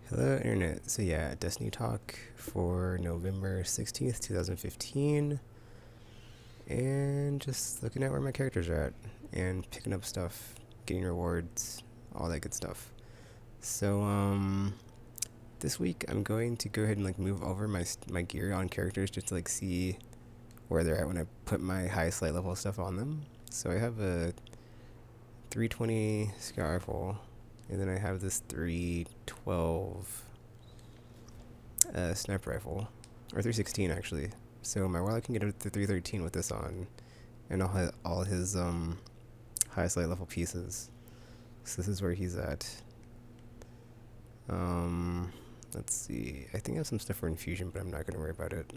Hello, Internet. So, yeah, Destiny Talk for November 16th, 2015. And just looking at where my characters are at and picking up stuff, getting rewards, all that good stuff. So, this week I'm going to go ahead and like move over my gear on characters just to like see where they're at when I put my highest light level stuff on them. So, I have a 320 scout rifle, and then I have this 312 sniper rifle, or 316 actually. So my warlock can get up to 313 with this on, and all his highest light level pieces. So this is where he's at. Let's see. I think I have some stuff for infusion, but I'm not gonna worry about it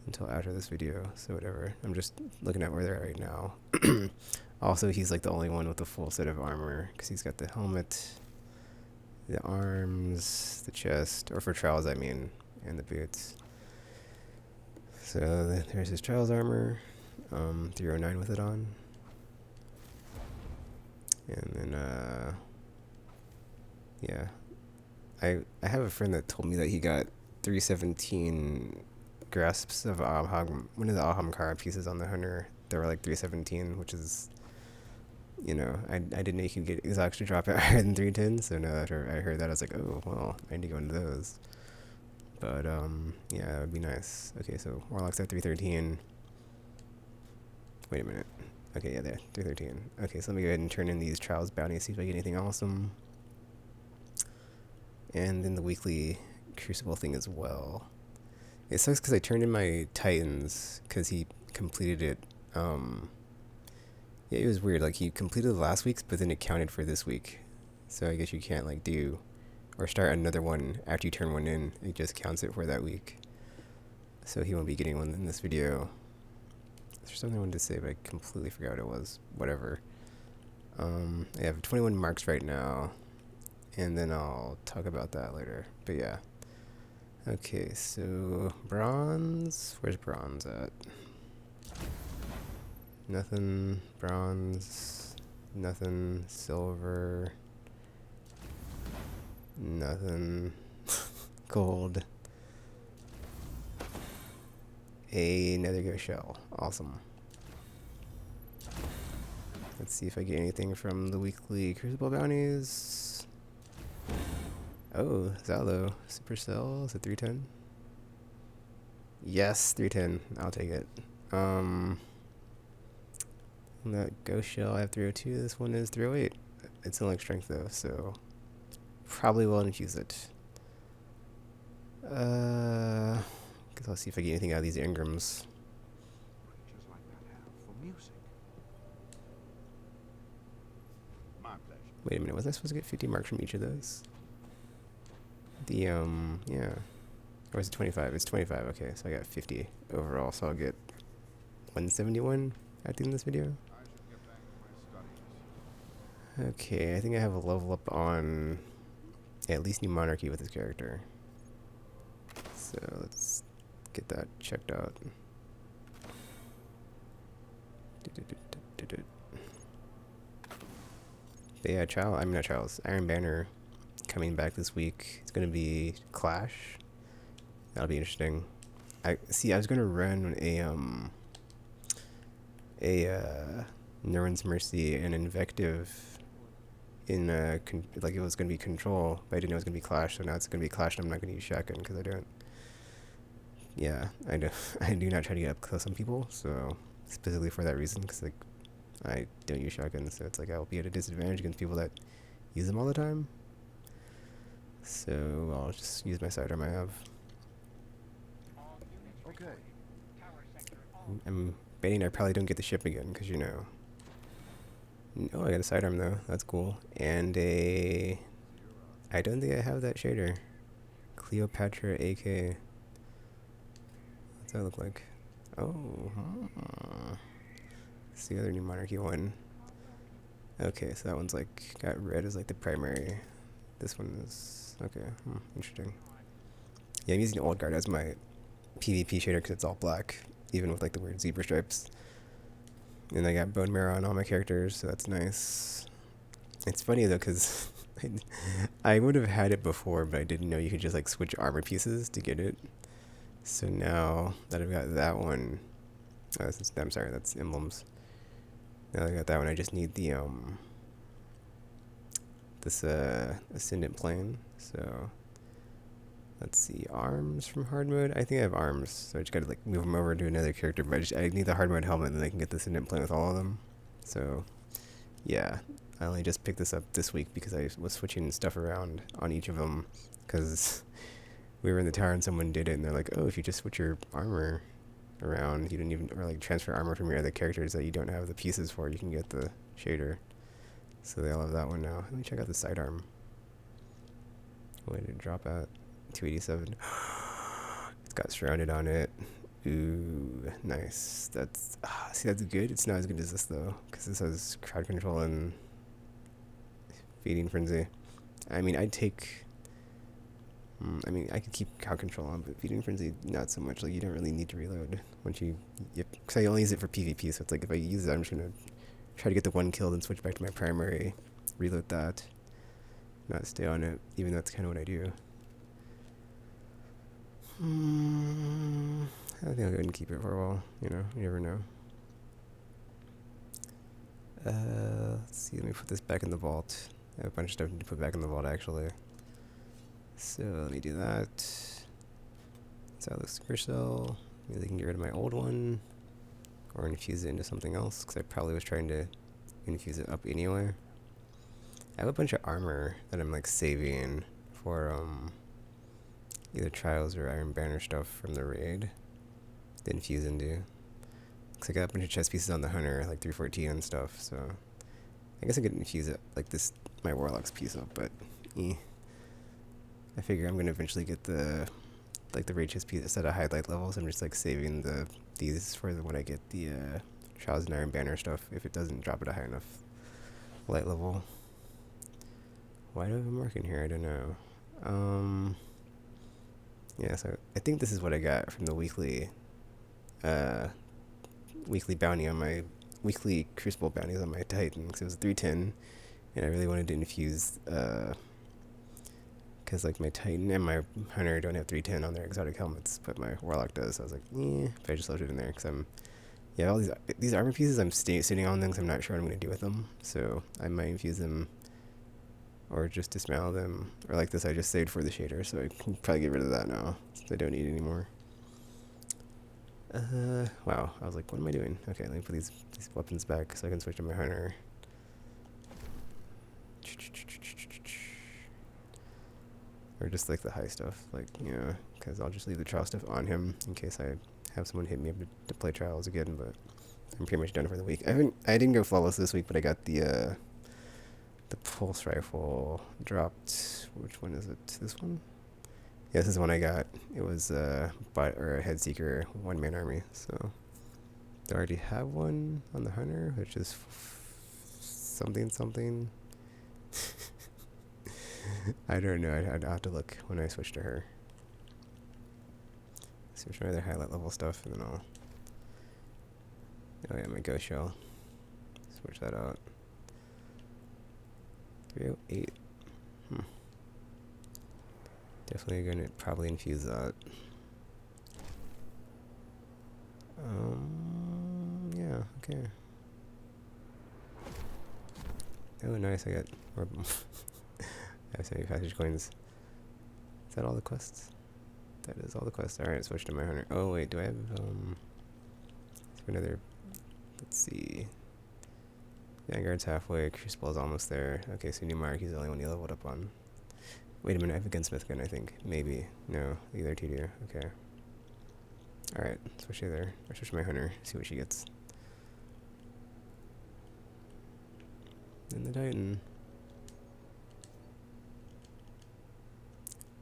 until after this video. So whatever. I'm just looking at where they're at right now. Also, he's like the only one with the full set of armor because he's got the helmet, the arms, the chest, or for trials I mean, and the boots. So there's his trials armor, 309 with it on. And then, yeah. I have a friend that told me that he got 317 grasps of one of the Ahamkara pieces on the Hunter. They were like 317, which is, I didn't know you could get exotics to drop it higher than 310. So now after I heard that, I was like, oh, well, I need to go into those. But, yeah, that would be nice. Okay, so Warlock's at 313. Wait a minute. Okay, yeah, there, 313. Okay, so let me go ahead and turn in these trials bounties, see if I get anything awesome. And then the weekly Crucible thing as well. It sucks because I turned in my Titans because he completed it. Yeah, it was weird. Like, he completed the last week's, but then it counted for this week. So I guess you can't, like, do or start another one after you turn one in. It just counts it for that week. So he won't be getting one in this video. There's something I wanted to say, but I completely forgot what it was. Whatever. I have 21 marks right now, and then I'll talk about that later. But yeah. Okay, so bronze. Where's bronze at? Nothing. Bronze. Nothing. Silver. Nothing. Gold. Another ghost shell. Awesome. Let's see if I get anything from the weekly Crucible bounties. Oh, Zalo. Supercell. Is it 310? Yes, 310. I'll take it. That ghost shell, I have 302. This one is 308. It's in like strength though, so probably will infuse it. Guess I'll see if I get anything out of these engrams. Creatures like that have for music. My pleasure. Wait a minute, was I supposed to get 50 marks from each of those? Yeah. Or is it 25? It's 25, okay, so I got 50 overall, so I'll get 171 at the end of this video. I should get back to my studies. Okay, I think I have a level up on at least New Monarchy with this character. So let's get that checked out. But yeah, not Trials, Iron Banner coming back this week. It's gonna be Clash. That'll be interesting. I was gonna run a Nuren's Mercy and Invective in like it was gonna be Control, but I didn't know it was gonna be Clash. So now it's gonna be Clash, and I'm not gonna use Shotgun because I don't. Yeah, I do. I do not try to get up close on people. So specifically for that reason, because like I don't use Shotgun, so it's like I'll be at a disadvantage against people that use them all the time. So I'll just use my sidearm I have. Okay. I'm betting I probably don't get the ship again because Oh, I got a sidearm though. That's cool. And I don't think I have that shader. Cleopatra AK. What's that look like? Oh. It's the other New Monarchy one. Okay, so that one's like got red as like the primary. This one is okay. Interesting. Yeah, I'm using Old Guard as my PvP shader because it's all black, even with like the weird zebra stripes. And I got bone marrow on all my characters, so that's nice. It's funny though, because I would have had it before, but I didn't know you could just like switch armor pieces to get it. So now that I've got that one, I'm sorry, that's emblems. Now that I got that one, I just need the this ascendant plane. So let's see, arms from hard mode. I think I have arms, so I just gotta like move them over to another character. But I need the hard mode helmet, and then I can get the ascendant plane with all of them. So yeah, I only just picked this up this week because I was switching stuff around on each of them because we were in the tower and someone did it, and they're like, oh, if you just switch your armor around, you didn't even, or like transfer armor from your other characters that you don't have the pieces for, you can get the shader. So they all have that one now. Let me check out the sidearm. What did it drop at? 287. It's got surrounded on it. Ooh, nice. That's see, that's good. It's not as good as this though, because this has crowd control and feeding frenzy. I mean, I'd take. I mean, I could keep crowd control on, but feeding frenzy not so much. Like you don't really need to reload once you. Yep, because I only use it for PvP. So it's like if I use it, I'm just gonna try to get the one kill, then switch back to my primary, reload that, not stay on it. Even though that's kind of what I do. I think I'll go ahead and keep it for a while. You know, you never know. Let's see. Let me put this back in the vault. I have a bunch of stuff to put back in the vault actually. So let me do that. So the super cell. Maybe I can get rid of my old one, or infuse it into something else. Because I probably was trying to infuse it up anyway. I have a bunch of armor that I'm like saving for either trials or Iron Banner stuff from the raid to infuse into. Because I got a bunch of chest pieces on the hunter, like 314 and stuff, so I guess I could infuse it, like this, my warlock's piece up, but I figure I'm gonna eventually get the, like the raid chest piece at a highlight level, so I'm just like saving these for when I get the trials and Iron Banner stuff, if it doesn't drop at a high enough light level. Why do I have a mark in here? I don't know. Yeah, so I think this is what I got from the weekly bounty on my weekly crucible bounties on my Titan, because it was 310, and I really wanted to infuse because like my Titan and my Hunter don't have 310 on their exotic helmets, but my Warlock does. So I was like, if I just load it in there, because all these armor pieces I'm sitting on them because I'm not sure what I'm going to do with them, so I might infuse them or just dismantle them, or like this I just saved for the shader, so I can probably get rid of that now since I don't need it anymore. Wow, I was like, what am I doing? Okay, let me put these weapons back so I can switch to my hunter. Or just like the high stuff, like, because I'll just leave the trial stuff on him in case I have someone hit me up to play trials again, but I'm pretty much done for the week. I didn't go flawless this week, but I got the pulse rifle dropped. Which one is it? This one? Yeah, this is the one I got. It was a head seeker 1-man army. So I already have one on the hunter, which is something. I don't know. I'd have to look when I switch to her. Switch my other highlight level stuff, and then I'll. Oh yeah, my ghost shell. Switch that out. 308. Definitely gonna probably infuse that. Yeah, okay. Oh, nice, I got more. I have so many passage coins. Is that all the quests? That is all the quests. Alright, switch to my hunter. Oh, wait, do I have, another, let's see. Vanguard's halfway, Crucible's almost there. Okay, so Newmark, he's the only one you leveled up on. Wait a minute, I have a gunsmith gun, I think. Maybe. No, either two do. Okay. Alright, switch to there. Or switch to my hunter, see what she gets. And the Titan.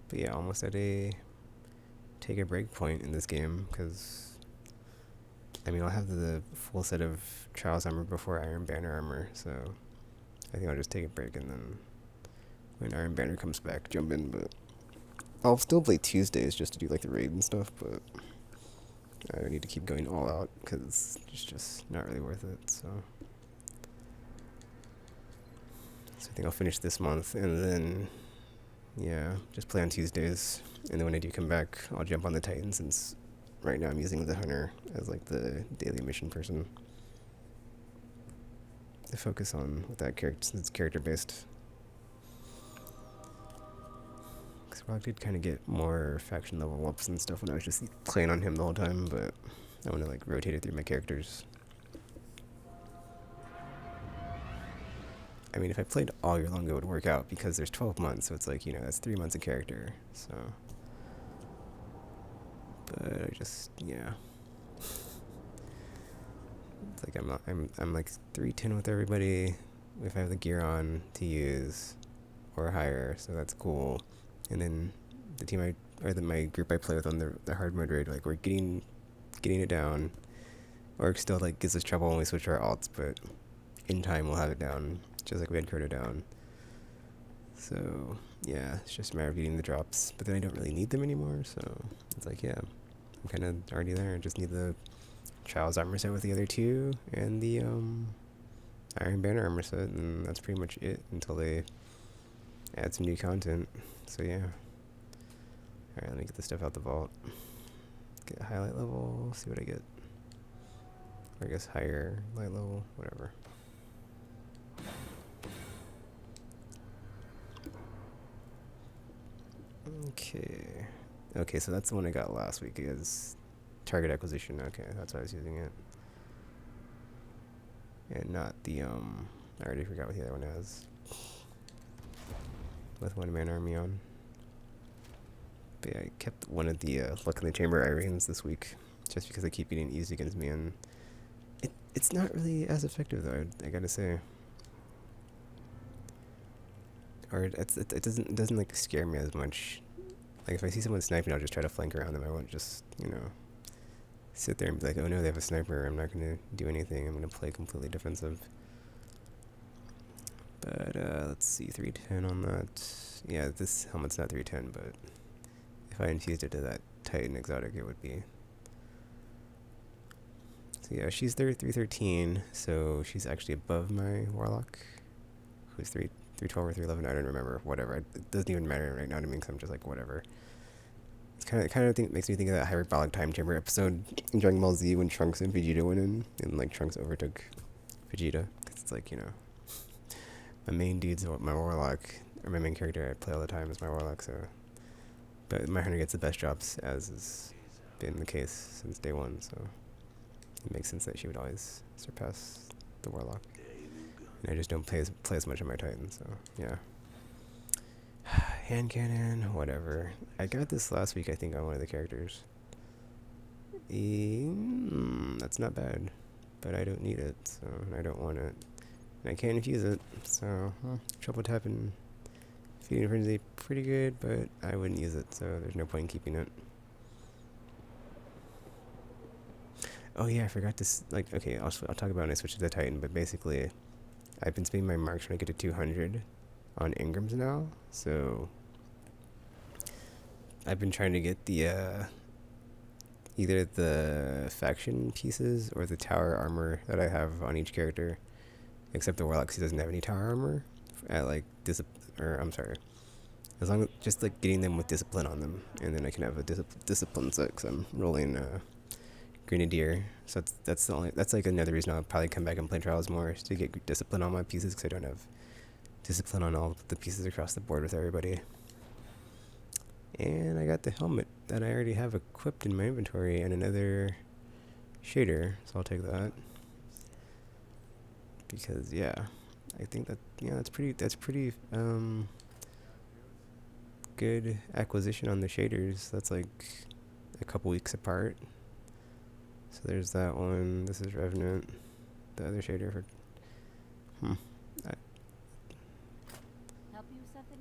But yeah, almost at a take a break point in this game, because I mean, I'll have the full set of Trials armor before Iron Banner armor, so I think I'll just take a break, and then when Iron Banner comes back, jump in. But I'll still play Tuesdays just to do like the raid and stuff, but I don't need to keep going all out because it's just not really worth it. So So I think I'll finish this month, and then yeah, just play on Tuesdays. And then when I do come back, I'll jump on the Titan, since right now I'm using the Hunter as like the daily mission person to focus on with that character, since it's character based. Because I did kind of get more faction level ups and stuff when I was just playing on him the whole time, but I want to like rotate it through my characters. I mean, if I played all year long, it would work out, because there's 12 months, so it's like, you know, that's 3 months of character, so. But I just, yeah. It's like I'm like 310 with everybody if I have the gear on to use, or higher, so that's cool. And then the team my group I play with on the hard mode raid, like we're getting it down. Orc still like gives us trouble when we switch our alts, but in time we'll have it down, just like we had Crota down. So yeah, it's just a matter of getting the drops, but then I don't really need them anymore, so it's like, yeah, I'm kind of already there. I just need the Trials armor set with the other two, and the Iron Banner armor set, and that's pretty much it until they add some new content. So yeah. Alright, let me get this stuff out the vault. Get highlight level, see what I get. Or I guess higher light level, whatever. Okay. Okay, so that's the one I got last week, is target acquisition. Okay, that's why I was using it. And not the, I already forgot what the other one has. With one man army on. But yeah, I kept one of the Luck in the Chamber Irenes this week, just because they keep getting used against me, and it's not really as effective though, I gotta say. Or it doesn't like scare me as much. Like if I see someone sniping, I'll just try to flank around them. I won't just, you know, sit there and be like, oh no, they have a sniper, I'm not gonna do anything, I'm gonna play completely defensive. But let's see, 310 on that. Yeah, this helmet's not 310, but if I infused it to that Titan exotic, it would be. So yeah, she's 313, so she's actually above my Warlock, who's 312 or 311, I don't remember, whatever. It doesn't even matter right now to me, because I'm just like, whatever. It's kind of makes me think of that Hyperbolic Time Chamber episode in Dragon Ball Z when Trunks and Vegeta went in, and like Trunks overtook Vegeta, because it's like, you know, my main dude's my Warlock, or my main character I play all the time is my Warlock, so. But my Hunter gets the best drops, as has been the case since day one, so it makes sense that she would always surpass the Warlock. And I just don't play as much on my Titan, so yeah. Hand cannon, whatever. I got this last week, I think, on one of the characters. That's not bad, but I don't need it, so I don't want it. And I can't infuse it, so trouble tapping. Feeding Frenzy, pretty good, but I wouldn't use it, so there's no point in keeping it. Oh yeah, I forgot to, like, okay, I'll talk about it when I switch to the Titan, but basically, I've been spending my marks when I get to 200 on Ingrams now, so I've been trying to get the, either the faction pieces or the tower armor that I have on each character, except the Warlock, 'cause he doesn't have any tower armor, at like, as long as just like getting them with discipline on them, and then I can have a discipline set, 'cause I'm rolling Grenadier, so that's like another reason I'll probably come back and play Trials more, is to get discipline on my pieces, because I don't have discipline on all the pieces across the board with everybody. And I got the helmet that I already have equipped in my inventory, and another shader, so I'll take that. Because yeah, I think that, yeah, that's pretty good acquisition on the shaders. That's like a couple weeks apart. So there's that one. This is Revenant. The other shader for Help you with something,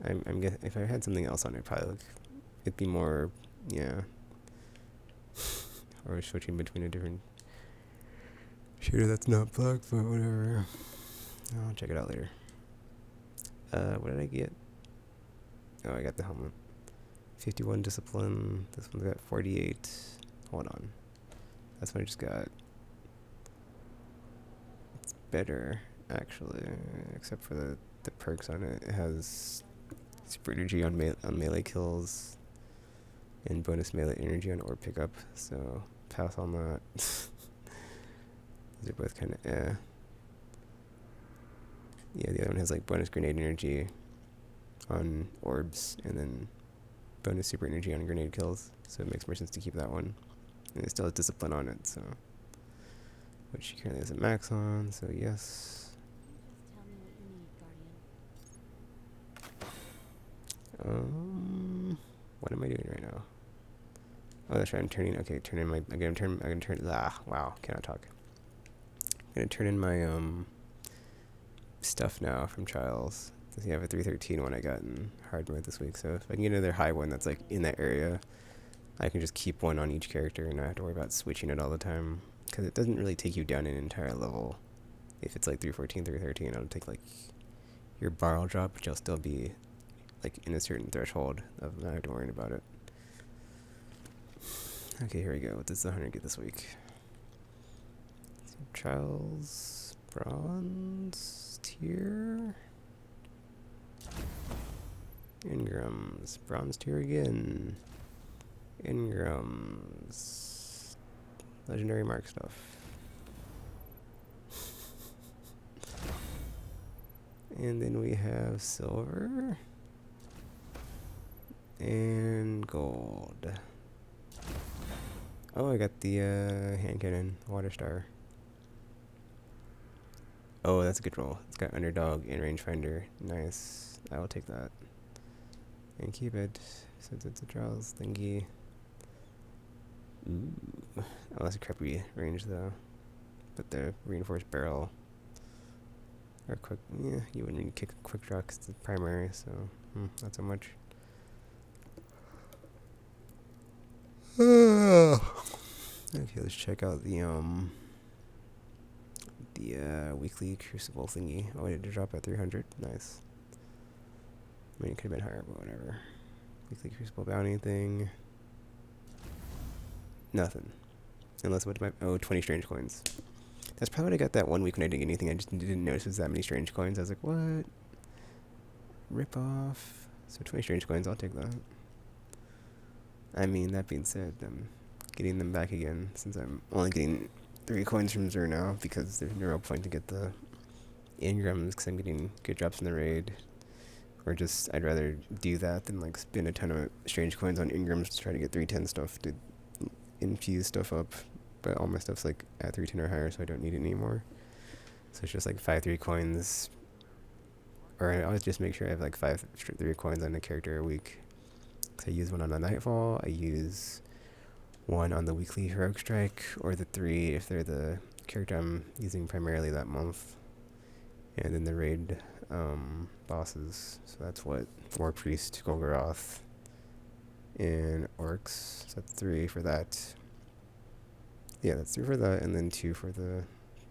Hunter? I'm guess if I had something else on it, probably it'd be more, yeah. Or switching between a different shader that's not black, but whatever. I'll check it out later. What did I get? Oh, I got the helmet. 51 discipline. This one's got 48. Hold on. That's what I just got. better, actually, except for the perks on it. It has super energy on melee kills and bonus melee energy on orb pickup, so pass on that. These are both kind of eh. Yeah, the other one has like bonus grenade energy on orbs and then bonus super energy on grenade kills, so it makes more sense to keep that one. And it still has discipline on it, so which she currently has a max on, so yes. Just tell me what you need, Guardian. What am I doing right now? Oh, that's right. I'm turning. Okay, turn in my. I'm gonna turn. Wow, cannot talk. I'm gonna turn in my stuff now from Trials. Does he have a 313 one I got in hard mode this week? So if I can get another high one that's like in that area, I can just keep one on each character and not have to worry about switching it all the time. Because it doesn't really take you down an entire level. If it's like 314, 313, it'll take like your bar will drop, but you'll still be like in a certain threshold of not having to worry about it. Okay, here we go. What does the hunter get this week? Trials, bronze tier. Engrams, bronze tier again. Engrams, legendary mark stuff. And then we have silver and gold. Oh, I got the hand cannon, water star. Oh, that's a good roll. It's got underdog and rangefinder. Nice. I will take that and keep it since it's a trials thingy. Ooh. Oh, that's a crappy range though. But the reinforced barrel or quick, yeah, you wouldn't need kick quick draw 'cause it's the primary, so not so much. Okay, let's check out the weekly crucible thingy. Oh, it did drop at 300. Nice. I mean, it could have been higher, but whatever. Weekly crucible bounty thing. Nothing. Unless what my 20 strange coins. That's probably what I got that one week when I didn't get anything. I just didn't notice it was that many strange coins. I was like, what? Rip off. So 20 strange coins, I'll take that. I mean, that being said, I'm getting them back again since I'm only getting 3 coins from Zur now because there's no real point to get the engrams because I'm getting good drops in the raid. Or just, I'd rather do that than like spend a ton of strange coins on engrams to try to get 310 stuff to infuse stuff up. But all my stuff's like at 310 or higher, so I don't need it anymore. So it's just like 5 3 coins. Or I always just make sure I have like 5 3 coins on a character a week. So I use one on the Nightfall, I use one on the weekly Heroic Strike, or the 3 if they're the character I'm using primarily that month. And then the raid bosses. So that's what War Priest, Golgoroth, and Orcs. So that's 3 for that. Yeah, that's 3 for that, and then 2 for the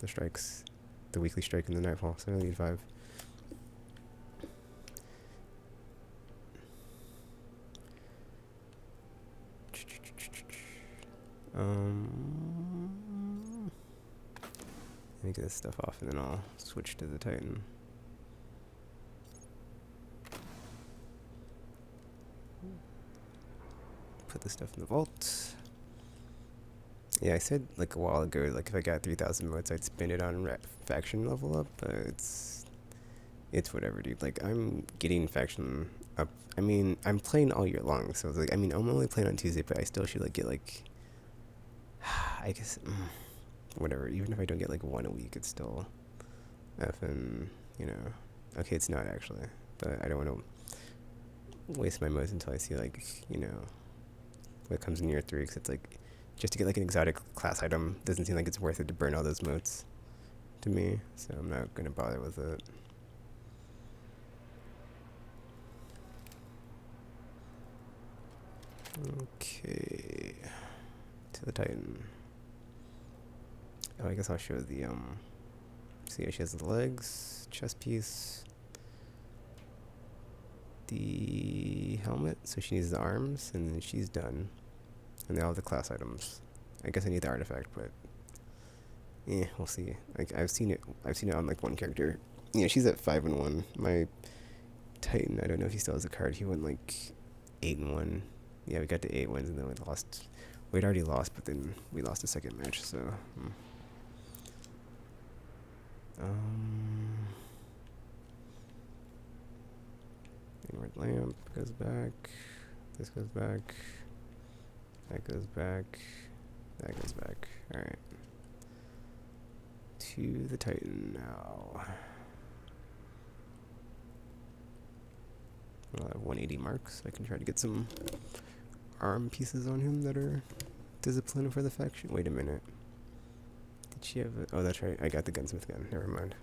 strikes, the weekly strike and the Nightfall. So I only need 5. Let me get this stuff off and then I'll switch to the Titan. Put this stuff in the vault. Yeah, I said like a while ago, like if I got 3,000 motes, I'd spend it on faction level up, but it's whatever, dude. Like I'm getting faction up. I mean, I'm playing all year long, so it's like, I mean, I'm only playing on Tuesday, but I still should like get like, I guess, whatever. Even if I don't get like 1 a week, it's still effing, you know. Okay, it's not actually, but I don't want to waste my motes until I see like, you know, what comes in year 3, because it's like, just to get like an exotic class item doesn't seem like it's worth it to burn all those motes to me, so I'm not gonna bother with it. Okay, to the Titan. Oh, I guess I'll show the see how she has the legs, chest piece, the helmet, so she needs the arms, and then she's done. And they all have the class items. I guess I need the artifact, but We'll see. Like I've seen it. I've seen it on like one character. Yeah, she's at 5-1. My Titan. I don't know if he still has a card. He went like 8-1. Yeah, we got to 8 wins and then we lost. We'd already lost, but then we lost the second match. So. Inward lamp goes back. This goes back. That goes back. That goes back. Alright. To the Titan now. I'll have 180 marks. I can try to get some arm pieces on him that are disciplined for the faction. Wait a minute. Did she have a... Oh, that's right. I got the gunsmith gun. Never mind.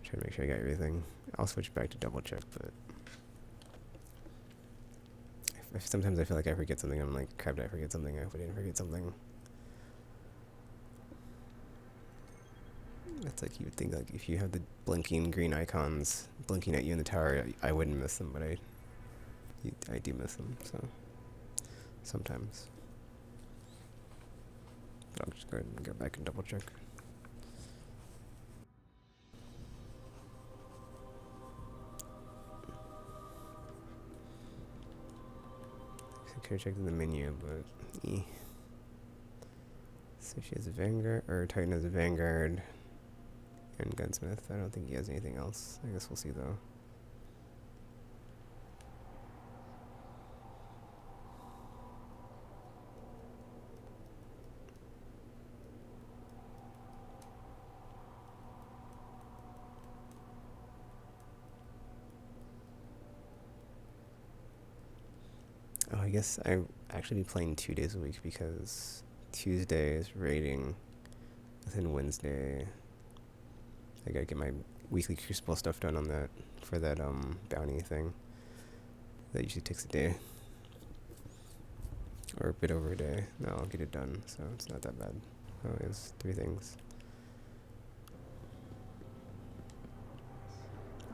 Trying to make sure I got everything. I'll switch back to double check, but... Sometimes I feel like I forget something. I'm like, crap, did I forget something? I hope I didn't forget something. It's like you would think like if you have the blinking green icons blinking at you in the tower, I wouldn't miss them, but I do miss them, so sometimes. But I'll just go ahead and go back and double check. I could have checked in the menu, but So she has a Vanguard, or Titan has a Vanguard and Gunsmith. I don't think he has anything else. I guess we'll see though. Oh, I guess I actually be playing 2 days a week because Tuesday is raiding, then Wednesday I gotta get my weekly Crucible stuff done on that, for that bounty thing. That usually takes a day. Or a bit over a day. No, I'll get it done, so it's not that bad. Oh, it's 3 things.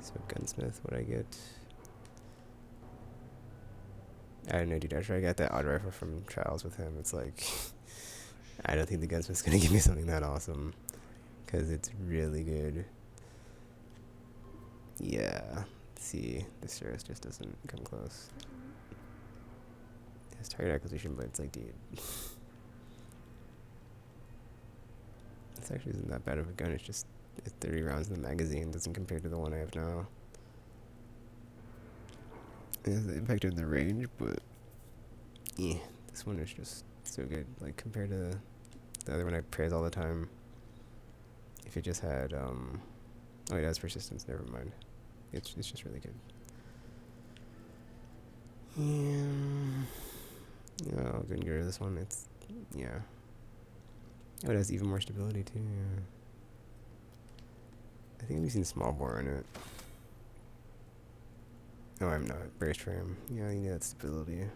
So Gunsmith, what I get? I don't know, dude. After I got that auto rifle from Trials with him, it's like... I don't think the Gunsmith's gonna give me something that awesome. Because it's really good. Yeah. See, the Cirrus just doesn't come close. It's target acquisition, but it's like, dude. This actually isn't that bad of a gun. It's just 30 rounds in the magazine. Doesn't compare to the one I have now. It has the impact in the range, but yeah, this one is just so good. Like compared to the other one I praise all the time. If it just had oh, it has persistence. Never mind. It's just really good. Yeah, I'll go and get rid of this one. It's yeah. Oh, it has even more stability too. Yeah. I think I'm using small bore on it. No, I'm not. Brace frame. Yeah, you need that stability.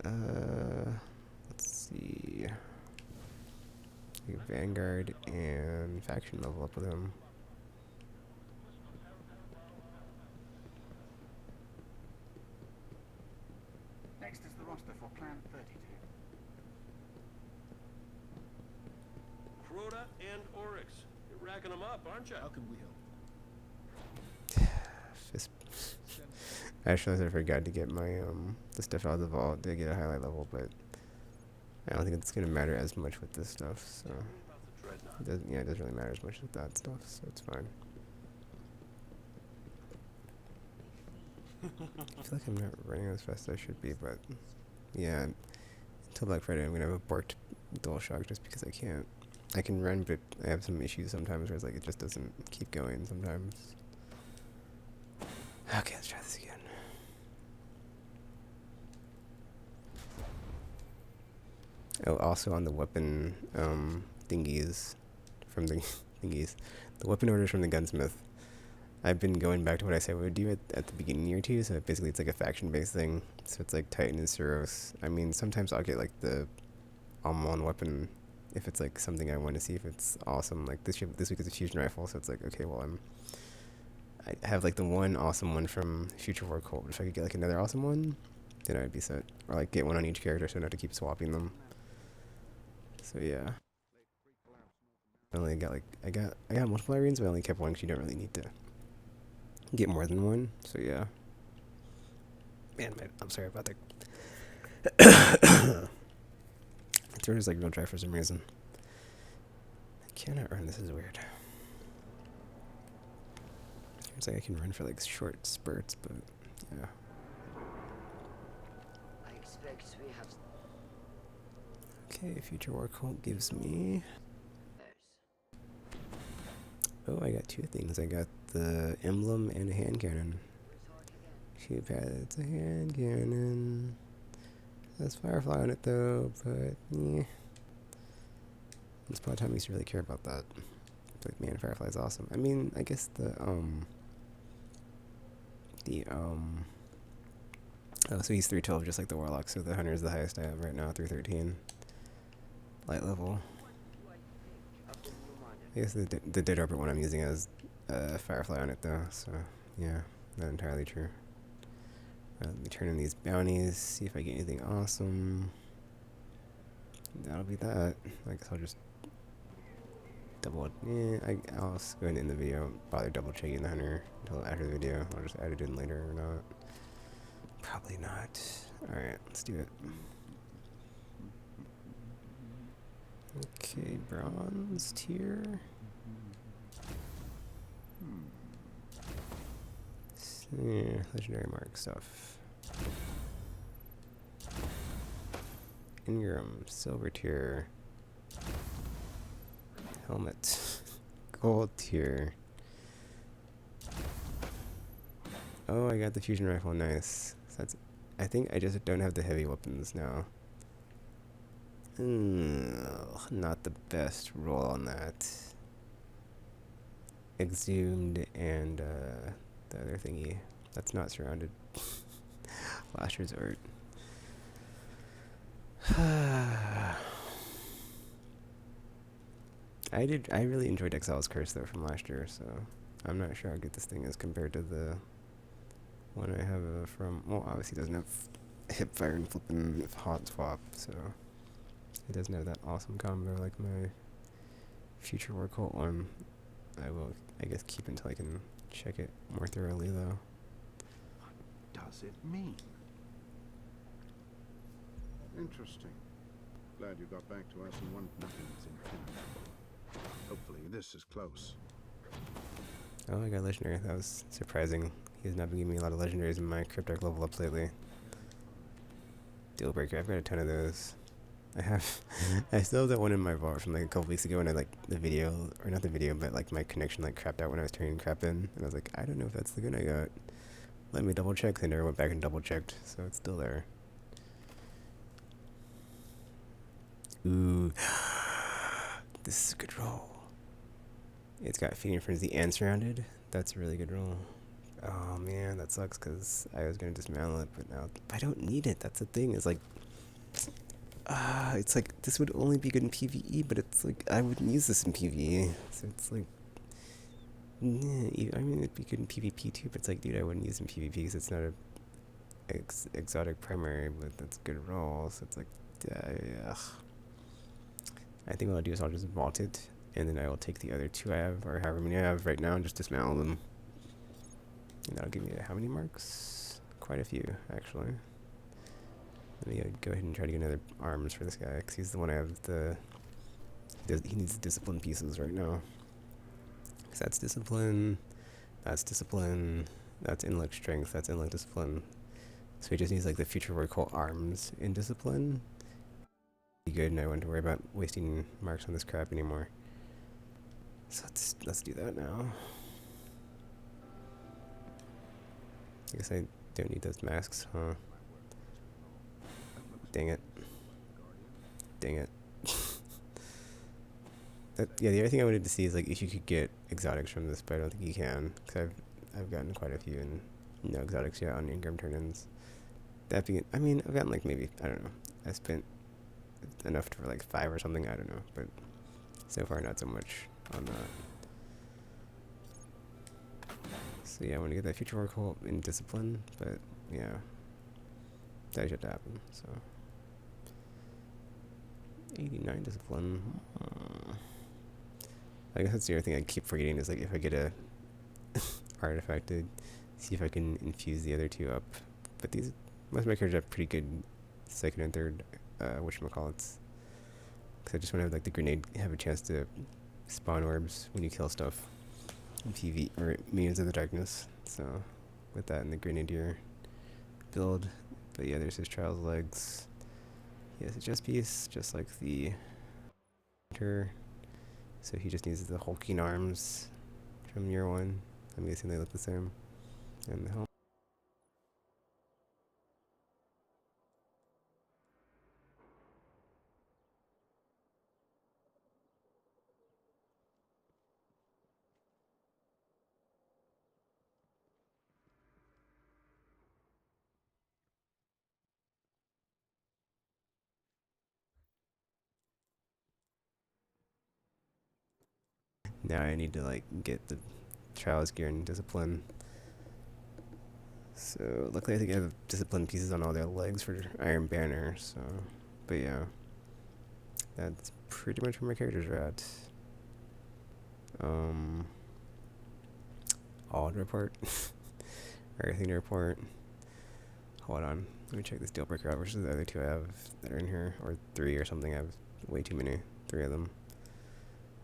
Let's see. Vanguard and faction level up with him. Next is the roster for Plan 32. Crota and Oryx. You're racking them up, aren't you? How can we help? Actually, I forgot to get my the stuff out of the vault to get a highlight level, but I don't think it's gonna matter as much with this stuff. So it doesn't really matter as much with that stuff, so it's fine. I feel like I'm not running as fast as I should be, but yeah, until Black Friday I'm gonna have a borked DualShock just because I can't. I can run, but I have some issues sometimes where it's like it just doesn't keep going sometimes. Okay, let's try this again. Oh, also on the weapon thingies from the thingies, the weapon orders from the gunsmith. I've been going back to what I said we would do at the beginning of year 2, so basically it's like a faction-based thing. So it's like Titan and Suros. I mean, sometimes I'll get like the all-in-one weapon if it's like something I want to see if it's awesome. Like this week is a fusion rifle, so it's like, okay, well I have like the one awesome one from Future War Colt. If I could get like another awesome one, then I'd be set. Or like get one on each character so I don't have to keep swapping them. So yeah. I only got like I got multiple arenas, but I only kept one because you don't really need to get more than one. So yeah. Man, I'm sorry about that. My throat is like real dry for some reason. I cannot run. This is weird. It's like I can run for like short spurts, but yeah. I expect we have Okay, Future War Cult gives me. those. Oh, I got two things. I got the emblem and a hand cannon. Shoot pads, a hand cannon. There's Firefly on it though, but yeah. It's probably time we used to really care about that. It's like, man, Firefly's awesome. I mean, I guess oh, so he's 312 just like the Warlock, so the Hunter is the highest I have right now, 313. Light level. I guess the Dead Orbit one I'm using has Firefly on it though, so yeah, not entirely true. Let me turn in these bounties, see if I get anything awesome. That'll be that. I guess I'll just double. I'll just go ahead and end the video. Bother double checking the Hunter until after the video. I'll just add it in later or not. Probably not. Alright, let's do it. Okay, bronze tier. Yeah, legendary mark stuff. Ingram, silver tier. Helmet. Gold tier. Oh, I got the fusion rifle, nice. So that's, I think I just don't have the heavy weapons now. Not the best roll on that. Exhumed and the other thingy that's not surrounded. Last resort. I really enjoyed Exile's Curse though from last year, so I'm not sure how good this thing is compared to the one I have from. Well, obviously it doesn't have hip fire and flipping hot swap, so it doesn't have that awesome combo like my Future War Cult one. I will, I guess, keep until I can check it more thoroughly though. What does it mean? Interesting. Glad you got back to us and one nothing's infinite. Hopefully this is close. Oh, I got legendary. That was surprising. He has not been giving me a lot of legendaries in my Cryptarch level ups lately. Deal breaker. I've got a ton of those. I still have that one in my vault from like a couple weeks ago when I like the video, or not the video, but like my connection like crapped out when I was turning crap in, and I was like, I don't know if that's the gun I got. Let me double check. I never went back and double checked, so it's still there. Ooh, this is a good roll. It's got Feeding Frenzy and Surrounded. That's a really good roll. Oh man, that sucks because I was gonna dismantle it, but now I don't need it. That's the thing. It's like this would only be good in PvE, but it's like I wouldn't use this in PvE. So it's like, I mean, it'd be good in PvP too, but it's like, dude, I wouldn't use it in PvP because it's not a exotic primary, but that's a good roll. So it's like, ugh. I think what I'll do is I'll just vault it, and then I will take the other two I have, or however many I have right now, and just dismantle them. And that'll give me how many marks? Quite a few, actually. Let me go ahead and try to get another arms for this guy, because he's the one I have the... He needs discipline pieces right now. Because that's discipline, that's intellect strength, that's intellect discipline. So he just needs like the Future War Cult arms in discipline. Be good, and I wouldn't worry about wasting marks on this crap anymore. So let's do that now. I guess I don't need those masks, huh? Dang it. Dang it. Yeah, the other thing I wanted to see is like if you could get exotics from this, but I don't think you can, because I've gotten quite a few and no exotics yet on Ingram turn-ins. That being, I mean, I've gotten like maybe, I don't know, I spent enough for like 5 or something, I don't know, but so far not so much on that. So yeah, I want to get that Future War Cult in discipline, but yeah, that should happen. So 89 discipline. I guess that's the other thing I keep forgetting is like if I get a artifact to see if I can infuse the other two up. But these most of my characters have pretty good second and third whatchamacallits. Because I just want to have like the grenade have a chance to spawn orbs when you kill stuff in PV or Minions of the Darkness. So with that and the Grenadier build. But yeah, there's his Trials legs. He has a chest piece, just like the hunter. So he just needs the hulking arms from year one. I'm guessing they look the same. And the helmet. Now I need to like get the Trials gear and discipline. So luckily I think I have discipline pieces on all their legs for Iron Banner, so but yeah. That's pretty much where my characters are at. All to report. Everything to report. Hold on. Let me check this deal breaker out versus the other two I have that are in here. Or three or something. I have way too many. Three of them.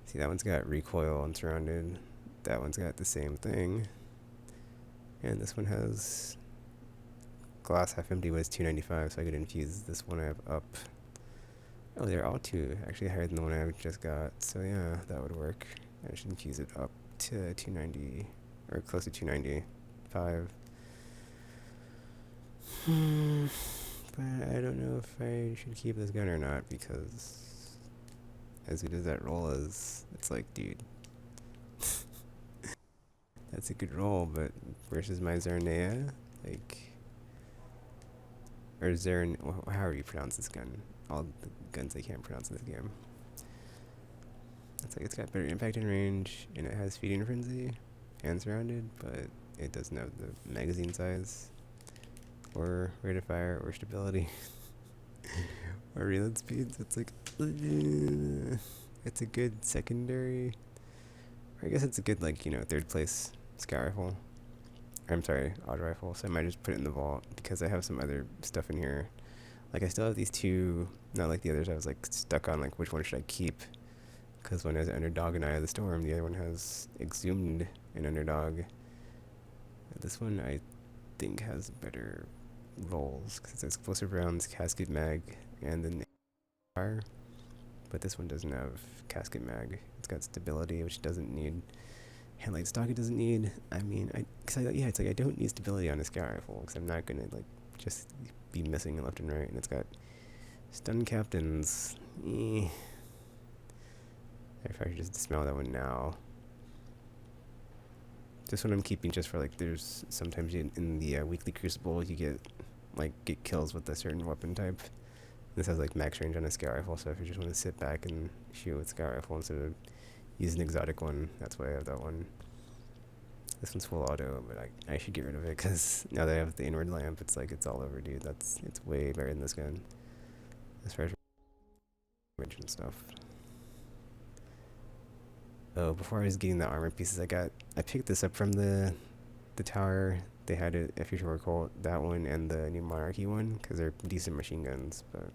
See, that one's got recoil and surrounded. That one's got the same thing. And this one has glass half empty, but it's 295, so I could infuse this one I have up. Oh, they're all two actually higher than the one I just got. So yeah, that would work. I should infuse it up to 290 or close to 295. But I don't know if I should keep this gun or not because as good as that roll is, it's like, dude, that's a good roll, but versus my Zernea, like, or Zern, however you pronounce this gun. All the guns I can't pronounce in this game. It's like it's got better impact and range, and it has feeding frenzy and surrounded, but it doesn't have the magazine size, or rate of fire, or stability, or reload speeds. It's like, it's a good secondary, or I guess it's a good, like, you know, third place scout rifle. I'm sorry, auto rifle. So I might just put it in the vault because I have some other stuff in here. Like I still have these two, not like the others. I was like stuck on like which one should I keep, because one has Underdog and Eye of the Storm. The other one has Exhumed and Underdog. This one I think has better rolls because it's explosive rounds, casket mag, and then fire. But this one doesn't have casket mag. It's got stability, which doesn't need. Headlight stock it doesn't need. I mean, yeah, it's like I don't need stability on a scout rifle because I'm not gonna like just be missing left and right. And it's got stun captains. If I should just dismantle that one now. This one I'm keeping just for like there's sometimes in the weekly crucible you get kills with a certain weapon type. This has like max range on a scout rifle, so if you just want to sit back and shoot with scout rifle instead of use an exotic one, that's why I have that one. This one's full auto, but I should get rid of it because now that I have the inward lamp, it's like it's all over, dude. It's way better than this gun as far as range and stuff. Oh, before I was getting the armor pieces, I picked this up from the tower. They had it at Future War Cult, that one and the New Monarchy one, because they're decent machine guns. But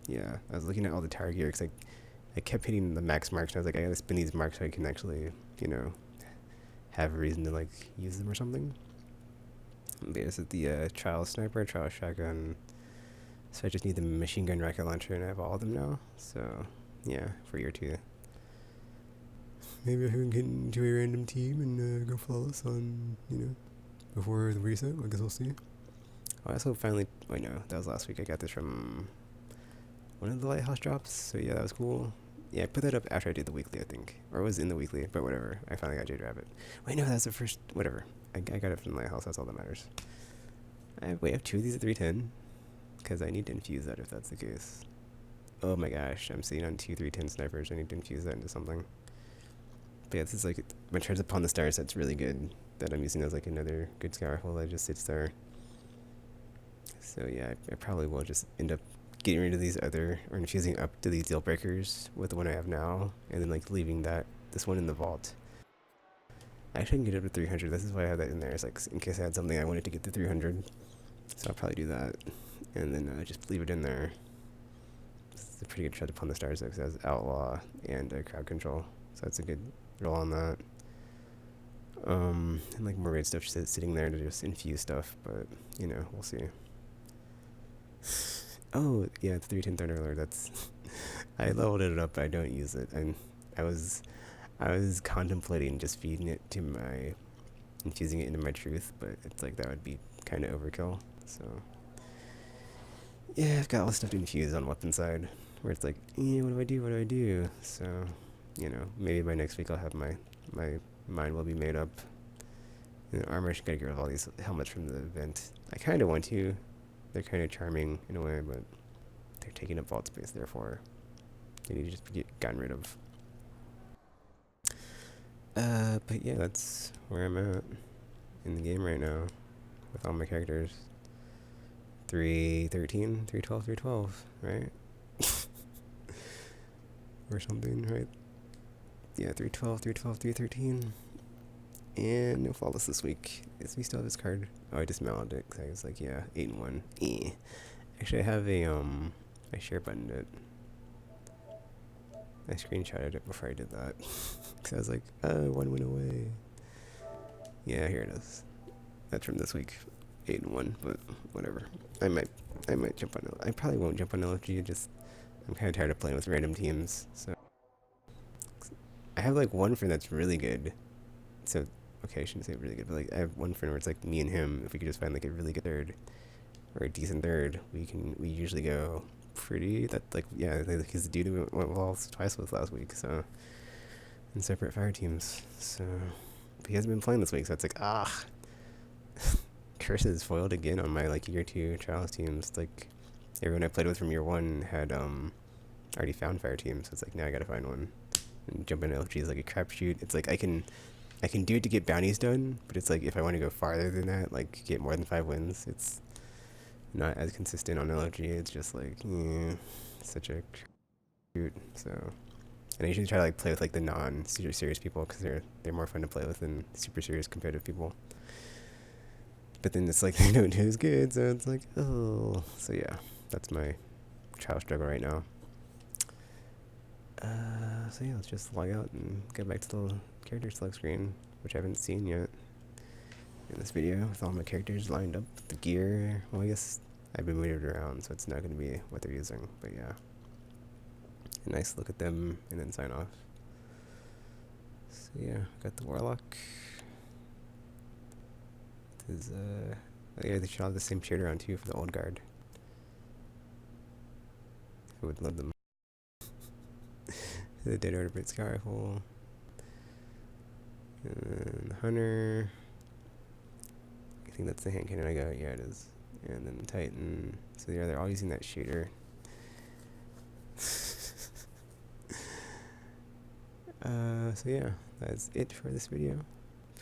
yeah, I was looking at all the tower gear because I kept hitting the max marks, and I was like, I gotta spin these marks so I can actually, you know, have a reason to like use them or something. This is the trial sniper, trial shotgun. So I just need the machine gun rocket launcher, and I have all of them now. So yeah, for year 2. Maybe I can get into a random team and go flawless on, you know, before the reset. I guess we'll see. I also finally, wait, no, that was last week. I got this from one of the Lighthouse drops. So yeah, that was cool. Yeah, I put that up after I did the weekly, I think. Or it was in the weekly, but whatever. I finally got Jade Rabbit. Wait, no, that's the first, whatever. I got it from the Lighthouse, that's all that matters. I have 2 of these at 310. Because I need to infuse that if that's the case. Oh my gosh, I'm sitting on 2 310 snipers. I need to infuse that into something. But yeah, this is like, my Treads Upon the Stars, that's really good. That I'm using as like another good scout rifle that just sits there. So yeah, I probably will just end up getting rid of these other, or infusing up to these deal breakers with the one I have now, and then like leaving this one in the vault. Actually, I can get up to 300. This is why I have that in there. It's like in case I had something I wanted to get to 300. So I'll probably do that, and then just leave it in there. It's a pretty good shot upon the stars though, because it has outlaw and crowd control, so that's a good roll on that. And like more raid stuff sitting there to just infuse stuff, but you know, we'll see. Oh yeah, the 310 Thunder Lord. That's I leveled it up, but I don't use it, and I was contemplating just feeding it to my, infusing it into my truth, but it's like that would be kind of overkill. So yeah, I've got all this stuff to infuse on weapon side, where it's like, what do I do? What do I do? So you know, maybe by next week I'll have my mind will be made up. And armor, I should gotta get rid of all these helmets from the event. I kind of want to. They're kind of charming in a way, but they're taking up vault space. Therefore, they need to just get gotten rid of. But yeah, that's where I'm at in the game right now with all my characters. 313, 312, 312, right? Or something, right? Yeah, 312, 312, 313. And no flawless this week. Is we still have this card? Oh, I just mounted it because I was like, yeah, 8 and 1. Actually, I have I share buttoned it. I screenshotted it before I did that because I was like, one went away. Yeah, here it is. That's from this week, 8 and 1. But whatever. I might jump on. I probably won't jump on LFG. Just I'm kind of tired of playing with random teams. So I have like one friend that's really good. So okay, I shouldn't say really good, but like I have one friend where it's like me and him. If we could just find like a really good third or a decent third, we usually go pretty. That like yeah, like he's the dude who went walls twice with last week. So in separate fire teams. So but he hasn't been playing this week, so it's like curses foiled again on my like year 2 trials teams. Like everyone I played with from year 1 had already found fire teams, so it's like now I gotta find one. And jumping LFG is like a crapshoot. It's like I can do it to get bounties done, but it's like if I want to go farther than that, like get more than 5 wins, it's not as consistent on LFG. It's just like, such a shoot. So, and I usually try to like play with like the non-super serious people because they're more fun to play with than super serious competitive people. But then it's like they don't do as good, so it's like, oh. So yeah, that's my trial struggle right now. So yeah, let's just log out and go back to the character select screen, which I haven't seen yet in this video, with all my characters lined up, the gear. Well, I guess I've been moving it around, so it's not going to be what they're using, but yeah. A nice look at them, and then sign off. So yeah, got the Warlock. There's, oh yeah, they should have the same shader on too for the old guard. I would love them. The Dead Order Brit Sky Rifle. And the Hunter. I think that's the hand cannon I got. Yeah, it is. And then the Titan. So yeah, they're all using that shader. So yeah, that's it for this video.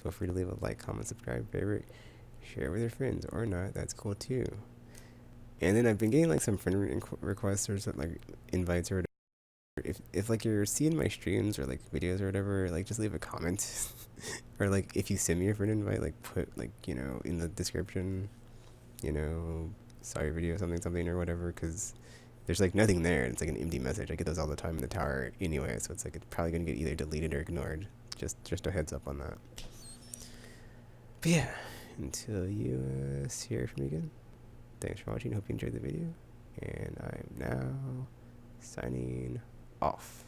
Feel free to leave a like, comment, subscribe, favorite, share with your friends, or not. That's cool too. And then I've been getting like some friend requests or something, like invites or whatever. If like you're seeing my streams or like videos or whatever, like just leave a comment. Or like if you send me a friend invite, like put like, in the description, saw your video, something or whatever, because there's like nothing there. It's like an empty message. I get those all the time in the tower anyway, so it's like it's probably gonna get either deleted or ignored. Just a heads up on that. But yeah, until you hear from me again, thanks for watching. Hope you enjoyed the video, and I'm now signing off.